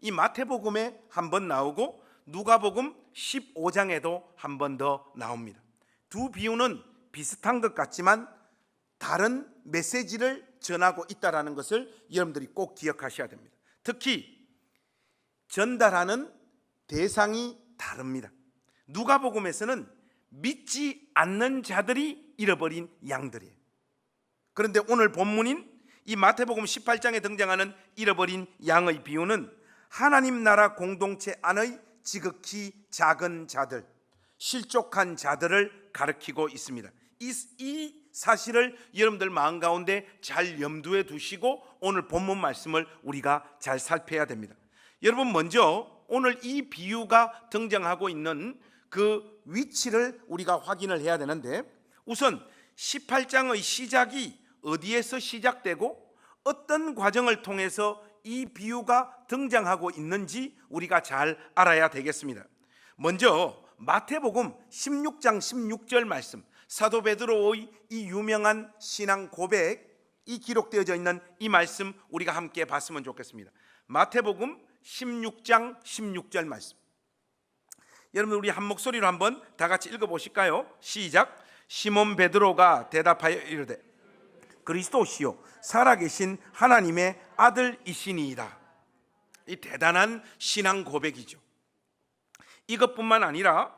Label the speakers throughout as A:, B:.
A: 이 마태복음에 한 번 나오고 누가복음 15장에도 한 번 더 나옵니다. 두 비유는 비슷한 것 같지만 다른 메시지를 전하고 있다는 것을 여러분들이 꼭 기억하셔야 됩니다. 특히 전달하는 대상이 다릅니다. 누가복음에서는 믿지 않는 자들이 잃어버린 양들이에요. 그런데 오늘 본문인 이 마태복음 18장에 등장하는 잃어버린 양의 비유는 하나님 나라 공동체 안의 지극히 작은 자들, 실족한 자들을 가리키고 있습니다. 이 사실을 여러분들 마음 가운데 잘 염두에 두시고 오늘 본문 말씀을 우리가 잘 살펴야 됩니다. 여러분, 먼저 오늘 이 비유가 등장하고 있는 그 위치를 우리가 확인을 해야 되는데, 우선 18장의 시작이 어디에서 시작되고 어떤 과정을 통해서 이 비유가 등장하고 있는지 우리가 잘 알아야 되겠습니다. 먼저 마태복음 16장 16절 말씀, 사도 베드로의 이 유명한 신앙 고백이 기록되어져 있는 이 말씀 우리가 함께 봤으면 좋겠습니다. 마태복음 16장 16절 말씀, 여러분 우리 한 목소리로 한번 다 같이 읽어보실까요? 시작. 시몬 베드로가 대답하여 이르되 그리스도시요 살아계신 하나님의 아들이시니이다. 이 대단한 신앙 고백이죠. 이것뿐만 아니라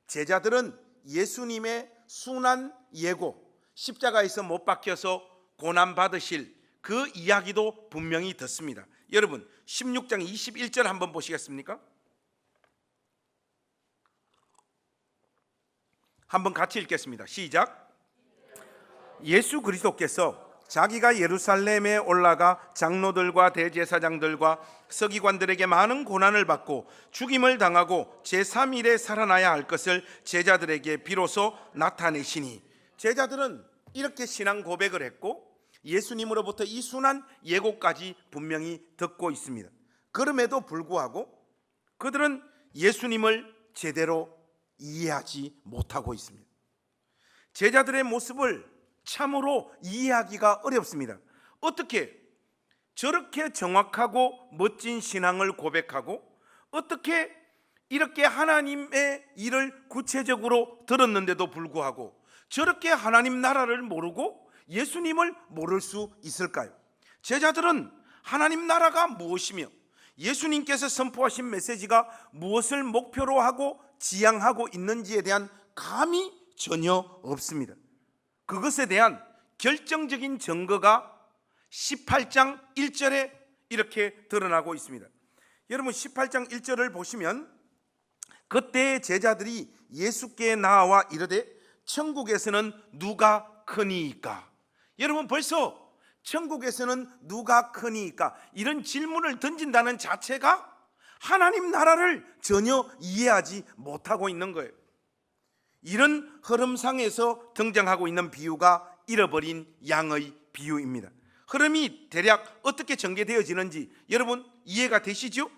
A: 제자들은 예수님의 순환 예고, 십자가에서 못 박혀서 고난 받으실 그 이야기도 분명히 듣습니다. 여러분 16장 21절 한번 보시겠습니까? 한번 같이 읽겠습니다. 시작. 예수 그리스도께서 자기가 예루살렘에 올라가 장로들과 대제사장들과 서기관들에게 많은 고난을 받고 죽임을 당하고 제3일에 살아나야 할 것을 제자들에게 비로소 나타내시니, 제자들은 이렇게 신앙 고백을 했고 예수님으로부터 이 순한 예고까지 분명히 듣고 있습니다. 그럼에도 불구하고 그들은 예수님을 제대로 이해하지 못하고 있습니다. 제자들의 모습을 참으로 이해하기가 어렵습니다. 어떻게 저렇게 정확하고 멋진 신앙을 고백하고 어떻게 이렇게 하나님의 일을 구체적으로 들었는데도 불구하고 저렇게 하나님 나라를 모르고 예수님을 모를 수 있을까요? 제자들은 하나님 나라가 무엇이며 예수님께서 선포하신 메시지가 무엇을 목표로 하고 지향하고 있는지에 대한 감이 전혀 없습니다. 그것에 대한 결정적인 증거가 18장 1절에 이렇게 드러나고 있습니다. 여러분 18장 1절을 보시면 그때 제자들이 예수께 나와 이르되 천국에서는 누가 크니이까? 여러분 벌써 천국에서는 누가 크니이까? 이런 질문을 던진다는 자체가 하나님 나라를 전혀 이해하지 못하고 있는 거예요. 이런 흐름상에서 등장하고 있는 비유가 잃어버린 양의 비유입니다. 흐름이 대략 어떻게 전개되어지는지 여러분 이해가 되시죠?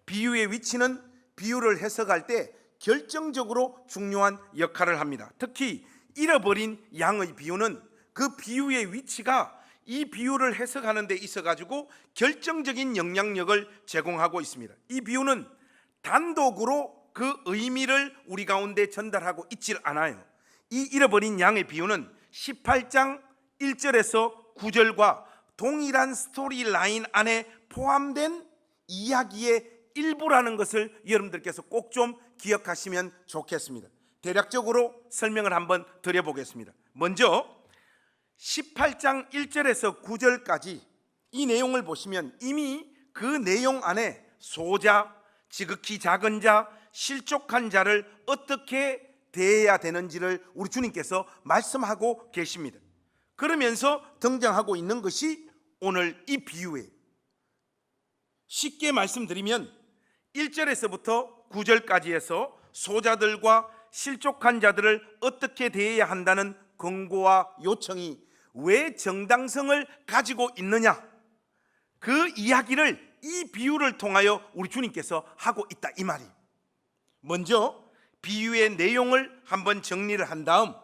A: 비유의 위치는 비유를 해석할 때 결정적으로 중요한 역할을 합니다. 특히 잃어버린 양의 비유는 그 비유의 위치가 이 비유를 해석하는 데 있어 가지고 결정적인 영향력을 제공하고 있습니다. 이 비유는 단독으로 그 의미를 우리 가운데 전달하고 있질 않아요. 이 잃어버린 양의 비유는 18장 1절에서 9절과 동일한 스토리 라인 안에 포함된 이야기의 일부라는 것을 여러분들께서 꼭 좀 기억하시면 좋겠습니다. 대략적으로 설명을 한번 드려보겠습니다. 먼저 18장 1절에서 9절까지 이 내용을 보시면 이미 그 내용 안에 소자, 지극히 작은 자, 실족한 자를 어떻게 대해야 되는지를 우리 주님께서 말씀하고 계십니다. 그러면서 등장하고 있는 것이 오늘 이 비유예요. 쉽게 말씀드리면 1절에서부터 9절까지 해서 소자들과 실족한 자들을 어떻게 대해야 한다는 권고와 요청이 왜 정당성을 가지고 있느냐, 그 이야기를 이 비유를 통하여 우리 주님께서 하고 있다 이 말이에요. 먼저 비유의 내용을 한번 정리를 한 다음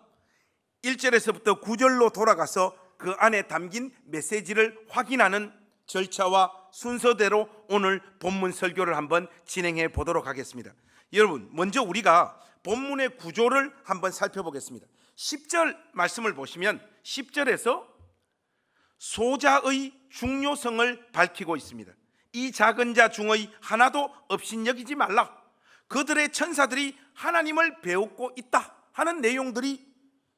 A: 1절에서부터 9절로 돌아가서 그 안에 담긴 메시지를 확인하는 절차와 순서대로 오늘 본문 설교를 한번 진행해 보도록 하겠습니다. 여러분, 먼저 우리가 본문의 구조를 한번 살펴보겠습니다. 10절 말씀을 보시면 10절에서 소자의 중요성을 밝히고 있습니다. 이 작은 자 중의 하나도 업신여기지 말라. 그들의 천사들이 하나님을 배우고 있다 하는 내용들이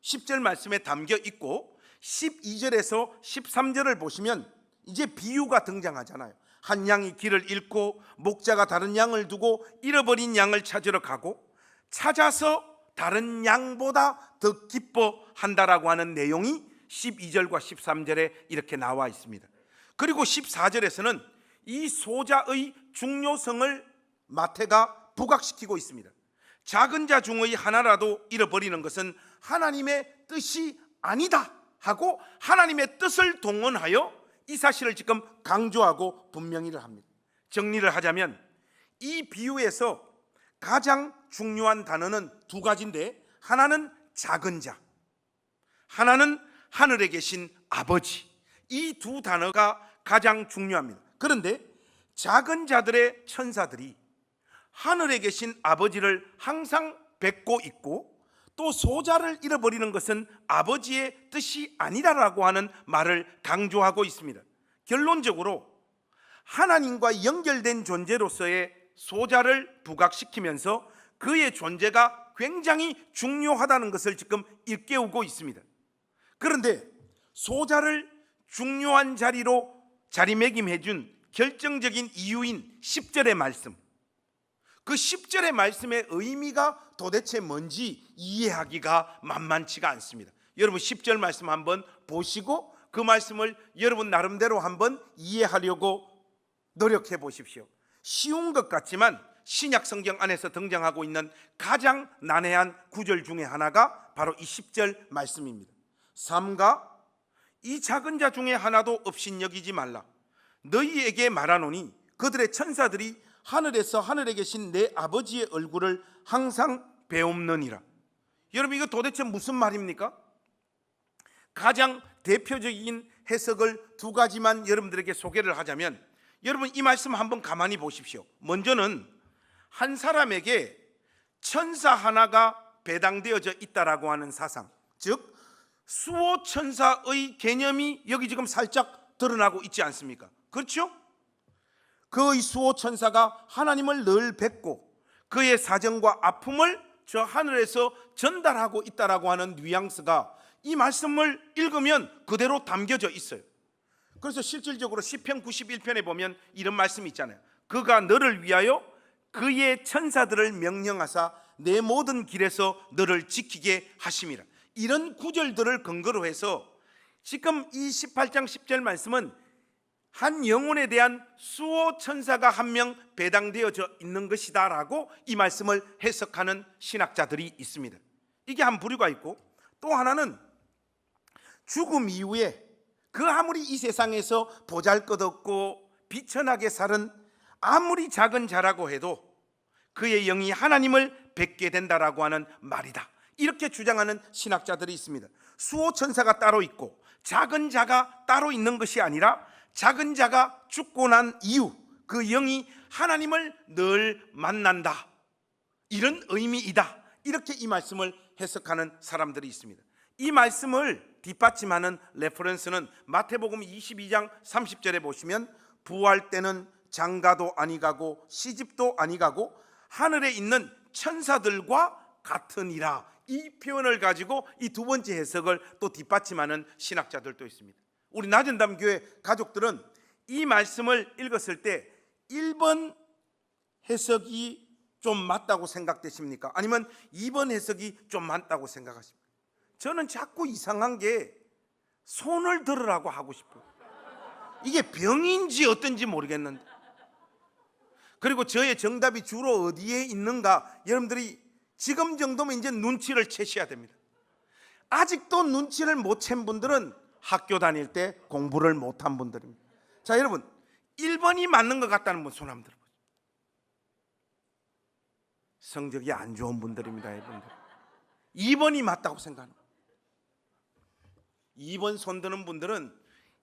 A: 10절 말씀에 담겨 있고, 12절에서 13절을 보시면 이제 비유가 등장하잖아요. 한 양이 길을 잃고 목자가 다른 양을 두고 잃어버린 양을 찾으러 가고 찾아서 다른 양보다 더 기뻐한다라고 하는 내용이 12절과 13절에 이렇게 나와 있습니다. 그리고 14절에서는 이 소자의 중요성을 마태가 부각시키고 있습니다. 작은 자 중의 하나라도 잃어버리는 것은 하나님의 뜻이 아니다 하고 하나님의 뜻을 동원하여 이 사실을 지금 강조하고 분명히를 합니다. 정리를 하자면 이 비유에서 가장 중요한 단어는 두 가지인데, 하나는 작은 자, 하나는 하늘에 계신 아버지. 이 두 단어가 가장 중요합니다. 그런데 작은 자들의 천사들이 하늘에 계신 아버지를 항상 뵙고 있고, 또 소자를 잃어버리는 것은 아버지의 뜻이 아니라라고 하는 말을 강조하고 있습니다. 결론적으로 하나님과 연결된 존재로서의 소자를 부각시키면서 그의 존재가 굉장히 중요하다는 것을 지금 일깨우고 있습니다. 그런데 소자를 중요한 자리로 자리매김해 준 결정적인 이유인 10절의 말씀, 그 10절의 말씀의 의미가 도대체 뭔지 이해하기가 만만치가 않습니다. 여러분 10절 말씀 한번 보시고 그 말씀을 여러분 나름대로 한번 이해하려고 노력해 보십시오. 쉬운 것 같지만 신약 성경 안에서 등장하고 있는 가장 난해한 구절 중에 하나가 바로 이 10절 말씀입니다. 삼가 이 작은 자 중에 하나도 업신여기지 말라. 너희에게 말하노니 그들의 천사들이 하늘에서 하늘에 계신 내 아버지의 얼굴을 항상 배옵느니라. 여러분 이거 도대체 무슨 말입니까? 가장 대표적인 해석을 두 가지만 여러분들에게 소개를 하자면, 여러분 이 말씀 한번 가만히 보십시오. 먼저는 한 사람에게 천사 하나가 배당되어져 있다라고 하는 사상, 즉 수호 천사의 개념이 여기 지금 살짝 드러나고 있지 않습니까? 그렇죠? 그의 수호 천사가 하나님을 늘 뵙고 그의 사정과 아픔을 저 하늘에서 전달하고 있다라고 하는 뉘앙스가 이 말씀을 읽으면 그대로 담겨져 있어요. 그래서 실질적으로 시편 91편에 보면 이런 말씀이 있잖아요. 그가 너를 위하여 그의 천사들을 명령하사 내 모든 길에서 너를 지키게 하심이라. 이런 구절들을 근거로 해서 지금 이 18장 10절 말씀은 한 영혼에 대한 수호 천사가 한 명 배당되어져 있는 것이다 라고 이 말씀을 해석하는 신학자들이 있습니다. 이게 한 부류가 있고, 또 하나는 죽음 이후에 그 아무리 이 세상에서 보잘것없고 비천하게 살은 아무리 작은 자라고 해도 그의 영이 하나님을 뵙게 된다라고 하는 말이다, 이렇게 주장하는 신학자들이 있습니다. 수호 천사가 따로 있고 작은 자가 따로 있는 것이 아니라 작은 자가 죽고 난 이후 그 영이 하나님을 늘 만난다, 이런 의미이다, 이렇게 이 말씀을 해석하는 사람들이 있습니다. 이 말씀을 뒷받침하는 레퍼런스는 마태복음 22장 30절에 보시면 부활 때는 장가도 아니가고 시집도 아니가고 하늘에 있는 천사들과 같으니라, 이 표현을 가지고 이 두 번째 해석을 또 뒷받침하는 신학자들도 있습니다. 우리 낮은담 교회 가족들은 이 말씀을 읽었을 때 1번 해석이 좀 맞다고 생각되십니까? 아니면 2번 해석이 좀 맞다고 생각하십니까? 저는 자꾸 이상한 게 손을 들으라고 하고 싶어요. 이게 병인지 어떤지 모르겠는데, 그리고 저의 정답이 주로 어디에 있는가 여러분들이 지금 정도면 이제 눈치를 채셔야 됩니다. 아직도 눈치를 못 챈 분들은 학교 다닐 때 공부를 못한 분들입니다. 자, 여러분 1번이 맞는 것 같다는 분 손 한번 들어보세요. 성적이 안 좋은 분들입니다. 여러분들 2번이 맞다고 생각합니다. 2번 손 드는 분들은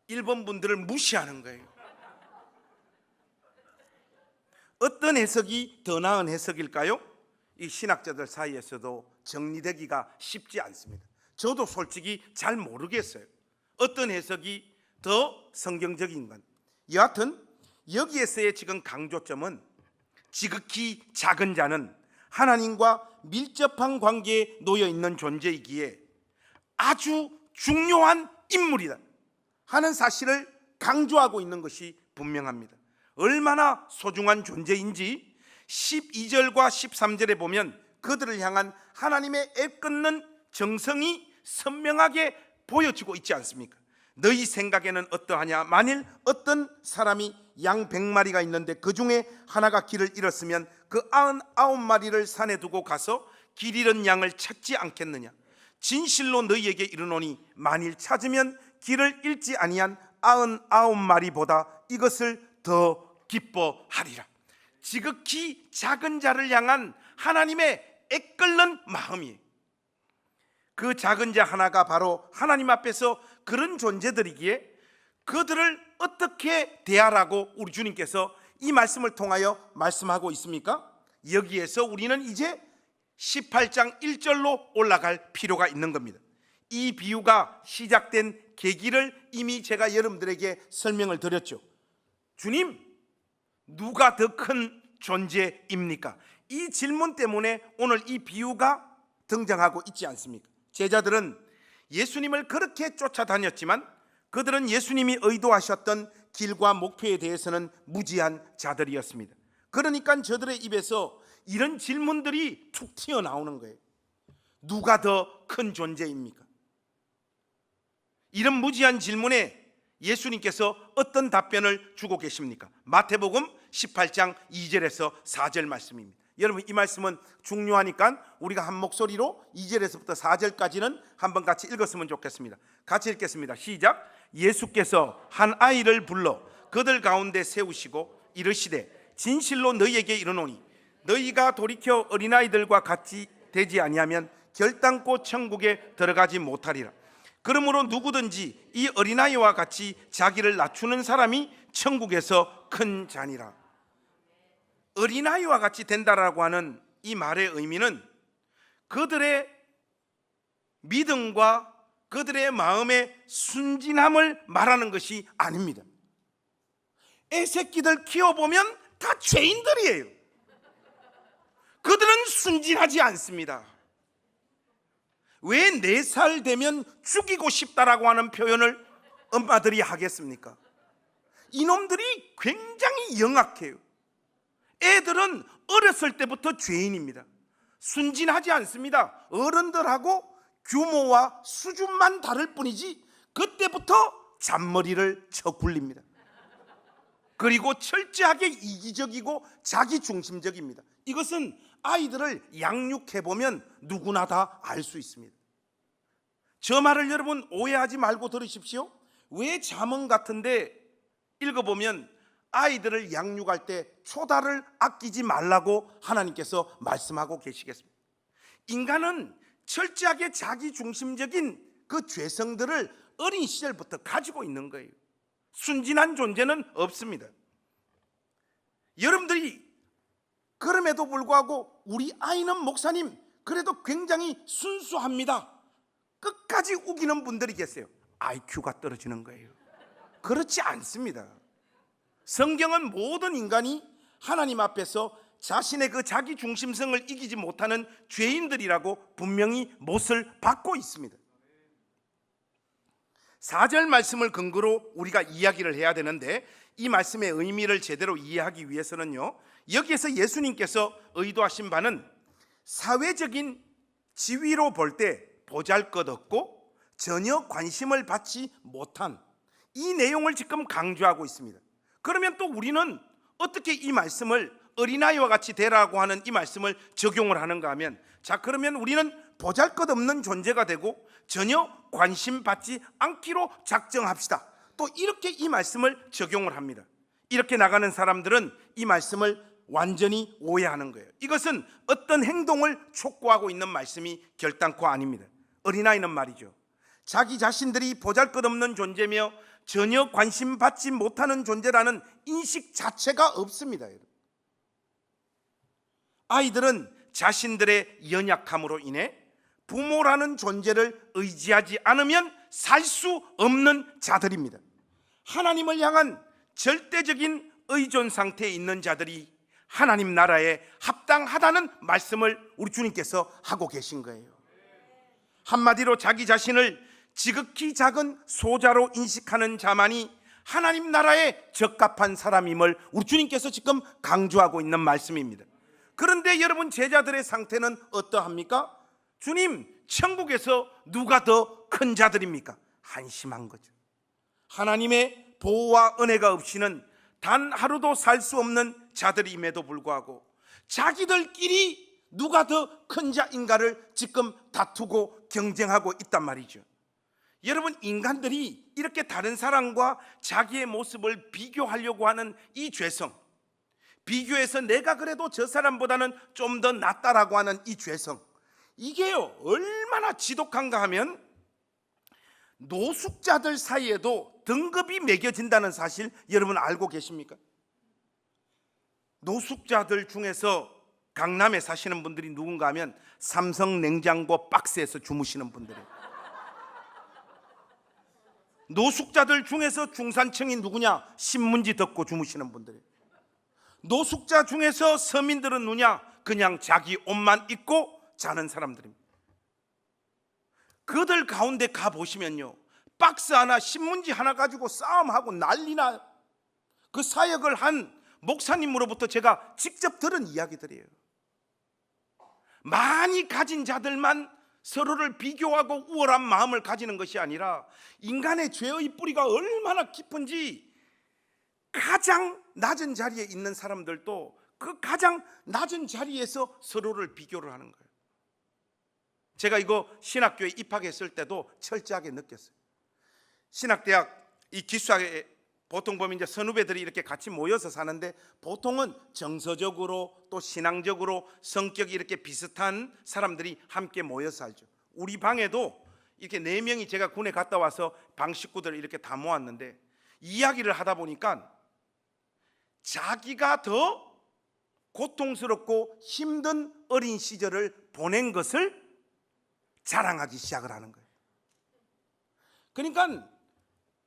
A: 1번 분들을 무시하는 거예요. 어떤 해석이 더 나은 해석일까요? 이 신학자들 사이에서도 정리되기가 쉽지 않습니다. 저도 솔직히 잘 모르겠어요. 어떤 해석이 더 성경적인가. 여하튼 여기에서의 지금 강조점은 지극히 작은 자는 하나님과 밀접한 관계에 놓여 있는 존재이기에 아주 중요한 인물이다 하는 사실을 강조하고 있는 것이 분명합니다. 얼마나 소중한 존재인지 12절과 13절에 보면 그들을 향한 하나님의 애끓는 정성이 선명하게 보여지고 있지 않습니까? 너희 생각에는 어떠하냐? 만일 어떤 사람이 양 100마리가 있는데 그 중에 하나가 길을 잃었으면 그 99마리를 산에 두고 가서 길 잃은 양을 찾지 않겠느냐? 진실로 너희에게 이르노니 만일 찾으면 길을 잃지 아니한 99마리보다 이것을 더 기뻐하리라. 지극히 작은 자를 향한 하나님의 애끓는 마음이에요. 그 작은 자 하나가 바로 하나님 앞에서 그런 존재들이기에 그들을 어떻게 대하라고 우리 주님께서 이 말씀을 통하여 말씀하고 있습니까? 여기에서 우리는 이제 18장 1절로 올라갈 필요가 있는 겁니다. 이 비유가 시작된 계기를 이미 제가 여러분들에게 설명을 드렸죠. 주님, 누가 더 큰 존재입니까? 이 질문 때문에 오늘 이 비유가 등장하고 있지 않습니까? 제자들은 예수님을 그렇게 쫓아다녔지만 그들은 예수님이 의도하셨던 길과 목표에 대해서는 무지한 자들이었습니다. 그러니까 저들의 입에서 이런 질문들이 툭 튀어나오는 거예요. 누가 더 큰 존재입니까? 이런 무지한 질문에 예수님께서 어떤 답변을 주고 계십니까? 마태복음 18장 2절에서 4절 말씀입니다. 여러분, 이 말씀은 중요하니까 우리가 한 목소리로 2절에서부터 4절까지는 한번 같이 읽었으면 좋겠습니다. 같이 읽겠습니다. 시작. 예수께서 한 아이를 불러 그들 가운데 세우시고 이르시되 진실로 너희에게 이르노니 너희가 돌이켜 어린아이들과 같이 되지 아니하면 결단코 천국에 들어가지 못하리라. 그러므로 누구든지 이 어린아이와 같이 자기를 낮추는 사람이 천국에서 큰 자니라. 어린아이와 같이 된다라고 하는 이 말의 의미는 그들의 믿음과 그들의 마음의 순진함을 말하는 것이 아닙니다. 애새끼들 키워보면 다 죄인들이에요. 그들은 순진하지 않습니다. 왜 4살 되면 죽이고 싶다라고 하는 표현을 엄마들이 하겠습니까? 이놈들이 굉장히 영악해요. 애들은 어렸을 때부터 죄인입니다. 순진하지 않습니다. 어른들하고 규모와 수준만 다를 뿐이지 그때부터 잔머리를 쳐 굴립니다. 그리고 철저하게 이기적이고 자기중심적입니다. 이것은 아이들을 양육해보면 누구나 다 알 수 있습니다. 저 말을 여러분 오해하지 말고 들으십시오. 왜 잠언 같은데 읽어보면 아이들을 양육할 때 초다를 아끼지 말라고 하나님께서 말씀하고 계시겠습니다. 인간은 철저하게 자기중심적인 그 죄성들을 어린 시절부터 가지고 있는 거예요. 순진한 존재는 없습니다. 여러분들이 그럼에도 불구하고 우리 아이는 목사님 그래도 굉장히 순수합니다, 끝까지 우기는 분들이 계세요. IQ가 떨어지는 거예요. 그렇지 않습니다. 성경은 모든 인간이 하나님 앞에서 자신의 그 자기 중심성을 이기지 못하는 죄인들이라고 분명히 못을 받고 있습니다. 4절 말씀을 근거로 우리가 이야기를 해야 되는데 이 말씀의 의미를 제대로 이해하기 위해서는요, 여기에서 예수님께서 의도하신 바는 사회적인 지위로 볼 때 보잘것없고 전혀 관심을 받지 못한 이 내용을 지금 강조하고 있습니다. 그러면 또 우리는 어떻게 이 말씀을 어린아이와 같이 되라고 하는 이 말씀을 적용을 하는가 하면, 자, 그러면 우리는 보잘것없는 존재가 되고 전혀 관심 받지 않기로 작정합시다. 또 이렇게 이 말씀을 적용을 합니다. 이렇게 나가는 사람들은 이 말씀을 완전히 오해하는 거예요. 이것은 어떤 행동을 촉구하고 있는 말씀이 결단코 아닙니다. 어린아이는 말이죠, 자기 자신들이 보잘것없는 존재며 전혀 관심 받지 못하는 존재라는 인식 자체가 없습니다. 아이들은 자신들의 연약함으로 인해 부모라는 존재를 의지하지 않으면 살 수 없는 자들입니다. 하나님을 향한 절대적인 의존 상태에 있는 자들이 하나님 나라에 합당하다는 말씀을 우리 주님께서 하고 계신 거예요. 한마디로 자기 자신을 지극히 작은 소자로 인식하는 자만이 하나님 나라에 적합한 사람임을 우리 주님께서 지금 강조하고 있는 말씀입니다. 그런데 여러분, 제자들의 상태는 어떠합니까? 주님, 천국에서 누가 더 큰 자들입니까? 한심한 거죠. 하나님의 보호와 은혜가 없이는 단 하루도 살 수 없는 자들임에도 불구하고 자기들끼리 누가 더 큰 자인가를 지금 다투고 경쟁하고 있단 말이죠. 여러분, 인간들이 이렇게 다른 사람과 자기의 모습을 비교하려고 하는 이 죄성, 비교해서 내가 그래도 저 사람보다는 좀 더 낫다라고 하는 이 죄성, 이게요 얼마나 지독한가 하면 노숙자들 사이에도 등급이 매겨진다는 사실 여러분 알고 계십니까? 노숙자들 중에서 강남에 사시는 분들이 누군가 하면 삼성 냉장고 박스에서 주무시는 분들이에요. 노숙자들 중에서 중산층이 누구냐? 신문지 덮고 주무시는 분들이에요. 노숙자 중에서 서민들은 누구냐? 그냥 자기 옷만 입고 자는 사람들입니다. 그들 가운데 가보시면요, 박스 하나, 신문지 하나 가지고 싸움하고 난리나. 그 사역을 한 목사님으로부터 제가 직접 들은 이야기들이에요. 많이 가진 자들만 서로를 비교하고 우월한 마음을 가지는 것이 아니라 인간의 죄의 뿌리가 얼마나 깊은지 가장 낮은 자리에 있는 사람들도 그 가장 낮은 자리에서 서로를 비교를 하는 거예요. 제가 이거 신학교에 입학했을 때도 철저하게 느꼈어요. 신학대학 이 기숙사에 보통 보면 이제 선후배들이 이렇게 같이 모여서 사는데 보통은 정서적으로 또 신앙적으로 성격이 이렇게 비슷한 사람들이 함께 모여서 살죠. 우리 방에도 이렇게 4명이 제가 군에 갔다 와서 방 식구들을 이렇게 다 모았는데 이야기를 하다 보니까 자기가 더 고통스럽고 힘든 어린 시절을 보낸 것을 자랑하기 시작을 하는 거예요. 그러니까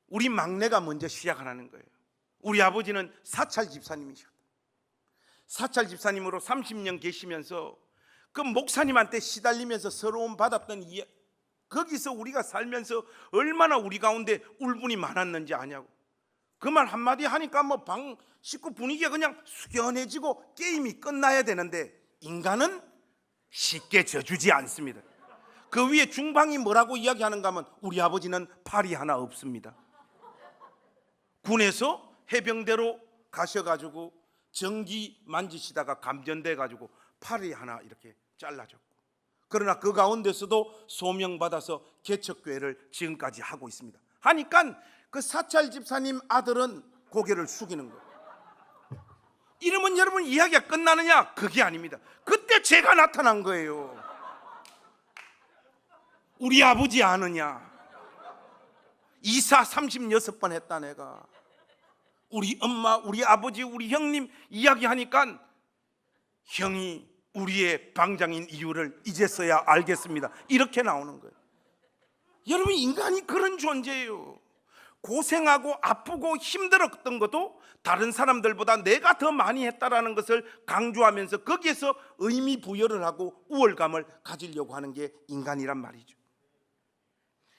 A: 우리 막내가 먼저 시작을 하는 거예요. 우리 아버지는 사찰 집사님이셨다. 사찰 집사님으로 30년 계시면서 그 목사님한테 시달리면서 서러움 받았던 거기서 우리가 살면서 얼마나 우리 가운데 울분이 많았는지 아냐고. 그 말 한마디 하니까 뭐 방 식구 분위기가 그냥 숙연해지고 게임이 끝나야 되는데 인간은 쉽게 져주지 않습니다. 그 위에 중방이 뭐라고 이야기하는가 하면 우리 아버지는 팔이 하나 없습니다. 군에서 해병대로 가셔가지고 전기 만지시다가 감전돼가지고 팔이 하나 이렇게 잘라졌고, 그러나 그 가운데서도 소명받아서 개척교회를 지금까지 하고 있습니다. 하니까 그 사찰 집사님 아들은 고개를 숙이는 거예요. 이러면 여러분 이야기가 끝나느냐? 그게 아닙니다. 그때 제가 나타난 거예요. 우리 아버지 아느냐? 이사 36번 했다 내가. 우리 엄마, 우리 아버지, 우리 형님 이야기하니까 형이 우리의 방장인 이유를 이제서야 알겠습니다. 이렇게 나오는 거예요. 여러분, 인간이 그런 존재예요. 고생하고 아프고 힘들었던 것도 다른 사람들보다 내가 더 많이 했다라는 것을 강조하면서 거기에서 의미 부여를 하고 우월감을 가지려고 하는 게 인간이란 말이죠.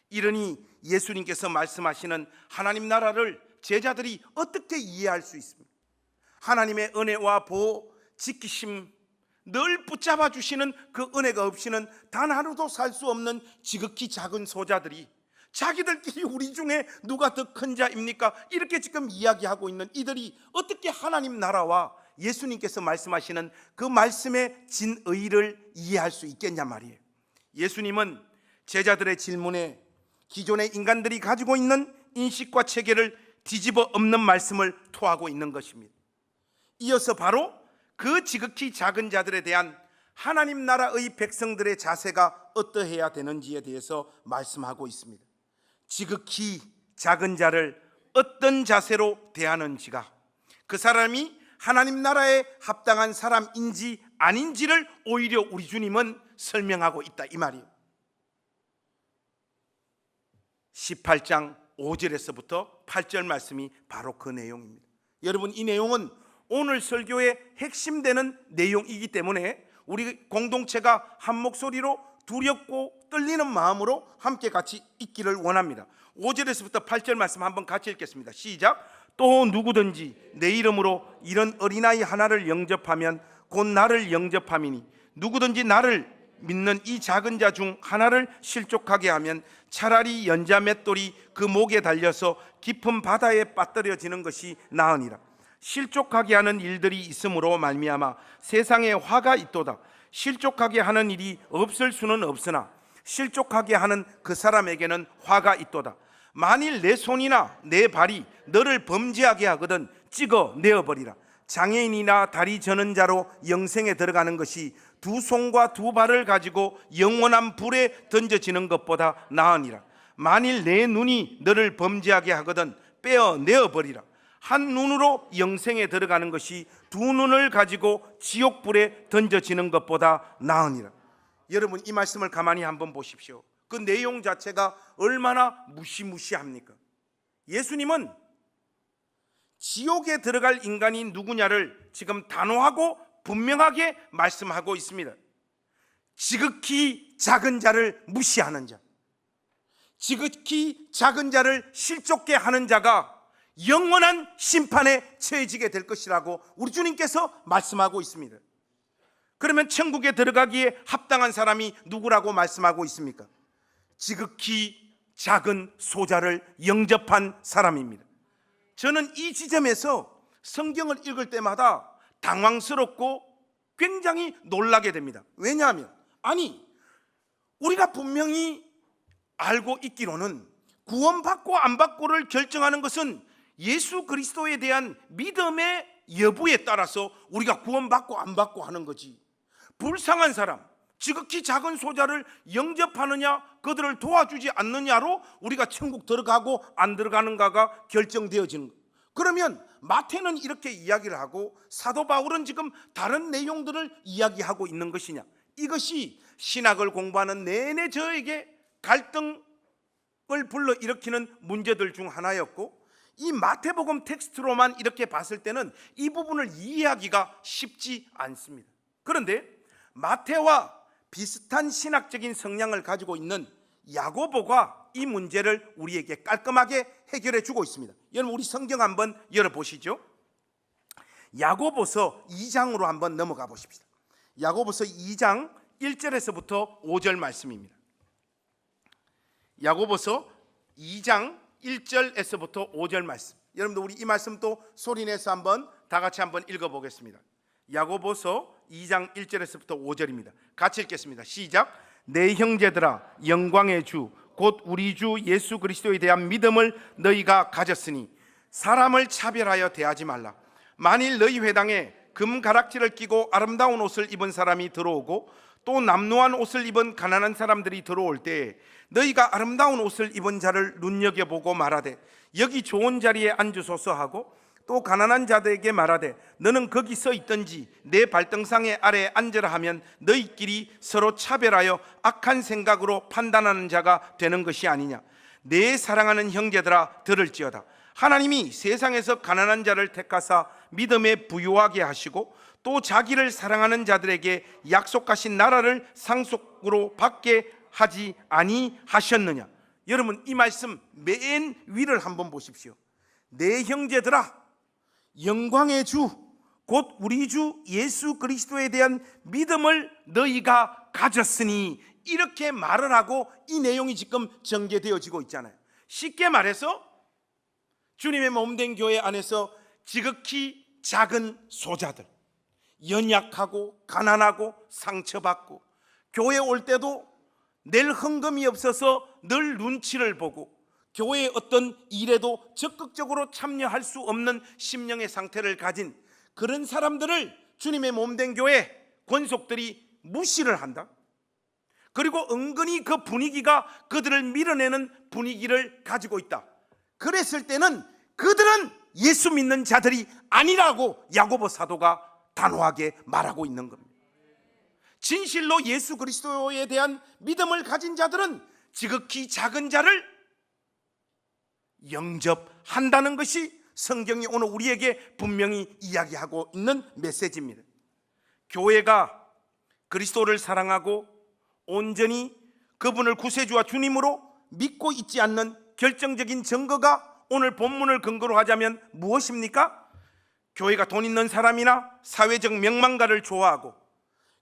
A: 이러니 예수님께서 말씀하시는 하나님 나라를 제자들이 어떻게 이해할 수 있습니까? 하나님의 은혜와 보호, 지키심, 늘 붙잡아 주시는 그 은혜가 없이는 단 하루도 살 수 없는 지극히 작은 소자들이 자기들끼리 우리 중에 누가 더 큰 자입니까? 이렇게 지금 이야기하고 있는 이들이 어떻게 하나님 나라와 예수님께서 말씀하시는 그 말씀의 진의를 이해할 수 있겠냐 말이에요. 예수님은 제자들의 질문에 기존의 인간들이 가지고 있는 인식과 체계를 뒤집어 엎는 말씀을 토하고 있는 것입니다. 이어서 바로 그 지극히 작은 자들에 대한 하나님 나라의 백성들의 자세가 어떠해야 되는지에 대해서 말씀하고 있습니다. 지극히 작은 자를 어떤 자세로 대하는지가 그 사람이 하나님 나라에 합당한 사람인지 아닌지를 오히려 우리 주님은 설명하고 있다 이 말이에요. 18장 5절에서부터 8절 말씀이 바로 그 내용입니다. 여러분, 이 내용은 오늘 설교의 핵심되는 내용이기 때문에 우리 공동체가 한 목소리로 두렵고 떨리는 마음으로 함께 같이 읽기를 원합니다. 5절에서부터 8절 말씀 한번 같이 읽겠습니다. 시작. 또 누구든지 내 이름으로 이런 어린아이 하나를 영접하면 곧 나를 영접함이니 누구든지 나를 믿는 이 작은 자 중 하나를 실족하게 하면 차라리 연자 맷돌이 그 목에 달려서 깊은 바다에 빠뜨려지는 것이 나으니라. 실족하게 하는 일들이 있으므로 말미암아 세상에 화가 있도다. 실족하게 하는 일이 없을 수는 없으나 실족하게 하는 그 사람에게는 화가 있도다. 만일 내 손이나 내 발이 너를 범죄하게 하거든 찍어 내어버리라. 장애인이나 다리 저는 자로 영생에 들어가는 것이 두 손과 두 발을 가지고 영원한 불에 던져지는 것보다 나으니라. 만일 내 눈이 너를 범죄하게 하거든 빼어 내어버리라. 한 눈으로 영생에 들어가는 것이 두 눈을 가지고 지옥불에 던져지는 것보다 나으니라. 여러분, 이 말씀을 가만히 한번 보십시오. 그 내용 자체가 얼마나 무시무시합니까? 예수님은 지옥에 들어갈 인간이 누구냐를 지금 단호하고 분명하게 말씀하고 있습니다. 지극히 작은 자를 무시하는 자, 지극히 작은 자를 실족게 하는 자가 영원한 심판에 처해지게 될 것이라고 우리 주님께서 말씀하고 있습니다. 그러면 천국에 들어가기에 합당한 사람이 누구라고 말씀하고 있습니까? 지극히 작은 소자를 영접한 사람입니다. 저는 이 지점에서 성경을 읽을 때마다 당황스럽고 굉장히 놀라게 됩니다. 왜냐하면 우리가 분명히 알고 있기로는 구원받고 안 받고를 결정하는 것은 예수 그리스도에 대한 믿음의 여부에 따라서 우리가 구원받고 안 받고 하는 거지, 불쌍한 사람, 지극히 작은 소자를 영접하느냐 그들을 도와주지 않느냐로 우리가 천국 들어가고 안 들어가는가가 결정되어지는 거예요. 그러면 마태는 이렇게 이야기를 하고 사도 바울은 지금 다른 내용들을 이야기하고 있는 것이냐? 이것이 신학을 공부하는 내내 저에게 갈등을 불러일으키는 문제들 중 하나였고, 이 마태복음 텍스트로만 이렇게 봤을 때는 이 부분을 이해하기가 쉽지 않습니다. 그런데 마태와 비슷한 신학적인 성향을 가지고 있는 야고보가 이 문제를 우리에게 깔끔하게 해결해 주고 있습니다. 여러분, 우리 성경 한번 열어보시죠. 야고보서 2장으로 한번 넘어가 보십시다. 야고보서 2장 1절에서부터 5절 말씀입니다. 야고보서 2장 1절에서부터 5절 말씀. 여러분들, 우리 이 말씀 또 소리내서 한번 다 같이 한번 읽어보겠습니다. 야고보서 2장 1절에서부터 5절입니다. 같이 읽겠습니다. 시작. 내 형제들아, 영광의 주 곧 우리 주 예수 그리스도에 대한 믿음을 너희가 가졌으니 사람을 차별하여 대하지 말라. 만일 너희 회당에 금가락지를 끼고 아름다운 옷을 입은 사람이 들어오고 또 남루한 옷을 입은 가난한 사람들이 들어올 때 너희가 아름다운 옷을 입은 자를 눈여겨보고 말하되 여기 좋은 자리에 앉으소서 하고 또 가난한 자들에게 말하되 너는 거기 서 있든지 내 발등상에 아래에 앉으라 하면 너희끼리 서로 차별하여 악한 생각으로 판단하는 자가 되는 것이 아니냐. 내 사랑하는 형제들아, 들을지어다. 하나님이 세상에서 가난한 자를 택하사 믿음에 부유하게 하시고 또 자기를 사랑하는 자들에게 약속하신 나라를 상속으로 받게 하지 아니하셨느냐. 여러분, 이 말씀 맨 위를 한번 보십시오. 내 형제들아, 영광의 주 곧 우리 주 예수 그리스도에 대한 믿음을 너희가 가졌으니, 이렇게 말을 하고 이 내용이 지금 전개되어지고 있잖아요. 쉽게 말해서 주님의 몸된 교회 안에서 지극히 작은 소자들, 연약하고 가난하고 상처받고 교회 올 때도 낼 헌금이 없어서 늘 눈치를 보고 교회의 어떤 일에도 적극적으로 참여할 수 없는 심령의 상태를 가진 그런 사람들을 주님의 몸된 교회 권속들이 무시를 한다. 그리고 은근히 그 분위기가 그들을 밀어내는 분위기를 가지고 있다. 그랬을 때는 그들은 예수 믿는 자들이 아니라고 야고보 사도가 단호하게 말하고 있는 겁니다. 진실로 예수 그리스도에 대한 믿음을 가진 자들은 지극히 작은 자를 영접한다는 것이 성경이 오늘 우리에게 분명히 이야기하고 있는 메시지입니다. 교회가 그리스도를 사랑하고 온전히 그분을 구세주와 주님으로 믿고 있지 않는 결정적인 증거가 오늘 본문을 근거로 하자면 무엇입니까? 교회가 돈 있는 사람이나 사회적 명망가를 좋아하고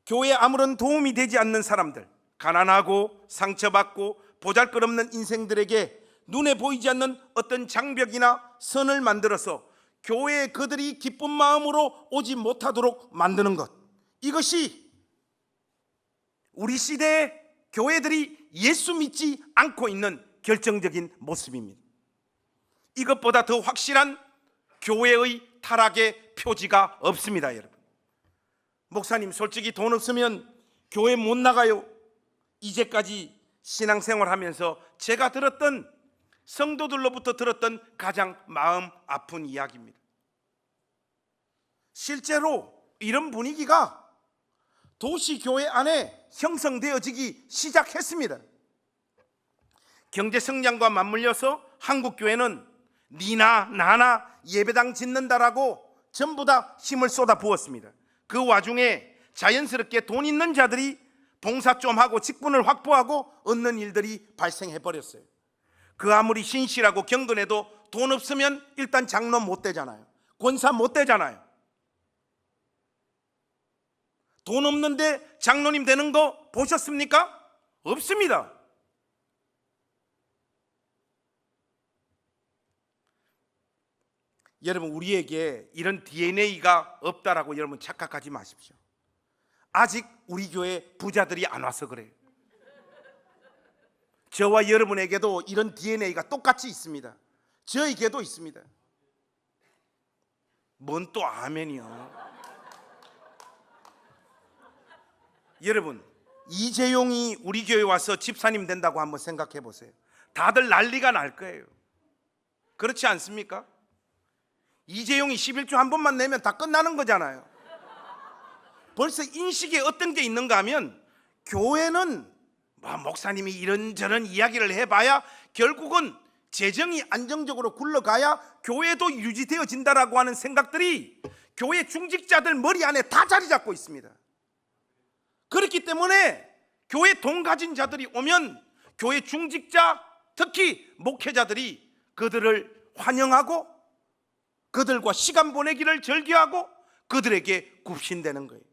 A: 교회에 아무런 도움이 되지 않는 사람들, 가난하고 상처받고 보잘것없는 인생들에게 눈에 보이지 않는 어떤 장벽이나 선을 만들어서 교회에 그들이 기쁜 마음으로 오지 못하도록 만드는 것, 이것이 우리 시대의 교회들이 예수 믿지 않고 있는 결정적인 모습입니다. 이것보다 더 확실한 교회의 타락의 표지가 없습니다. 여러분, 목사님 솔직히 돈 없으면 교회 못 나가요. 이제까지 신앙생활 하면서 제가 들었던, 성도들로부터 들었던 가장 마음 아픈 이야기입니다. 실제로 이런 분위기가 도시교회 안에 형성되어지기 시작했습니다. 경제 성장과 맞물려서 한국교회는 니나 나나 예배당 짓는다라고 전부 다 힘을 쏟아 부었습니다. 그 와중에 자연스럽게 돈 있는 자들이 봉사 좀 하고 직분을 확보하고 얻는 일들이 발생해 버렸어요. 그 아무리 신실하고 경건해도 돈 없으면 일단 장로 못 되잖아요. 권사 못 되잖아요. 돈 없는데 장로님 되는 거 보셨습니까? 없습니다. 여러분, 우리에게 이런 DNA가 없다라고 여러분 착각하지 마십시오. 아직 우리 교회 부자들이 안 와서 그래요. 저와 여러분에게도 이런 DNA가 똑같이 있습니다. 저에게도 있습니다. 뭔 또 아멘이요. 여러분, 이재용이 우리 교회 와서 집사님 된다고 한번 생각해 보세요. 다들 난리가 날 거예요. 그렇지 않습니까? 이재용이 11조 한 번만 내면 다 끝나는 거잖아요. 벌써 인식에 어떤 게 있는가 하면 교회는 목사님이 이런저런 이야기를 해봐야 결국은 재정이 안정적으로 굴러가야 교회도 유지되어진다라고 하는 생각들이 교회 중직자들 머리 안에 다 자리 잡고 있습니다. 그렇기 때문에 교회 돈 가진 자들이 오면 교회 중직자, 특히 목회자들이 그들을 환영하고 그들과 시간 보내기를 즐겨하고 그들에게 굽신대는 거예요.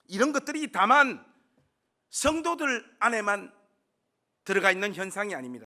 A: 이런 것들이 다만 성도들 안에만 들어가 있는 현상이 아닙니다.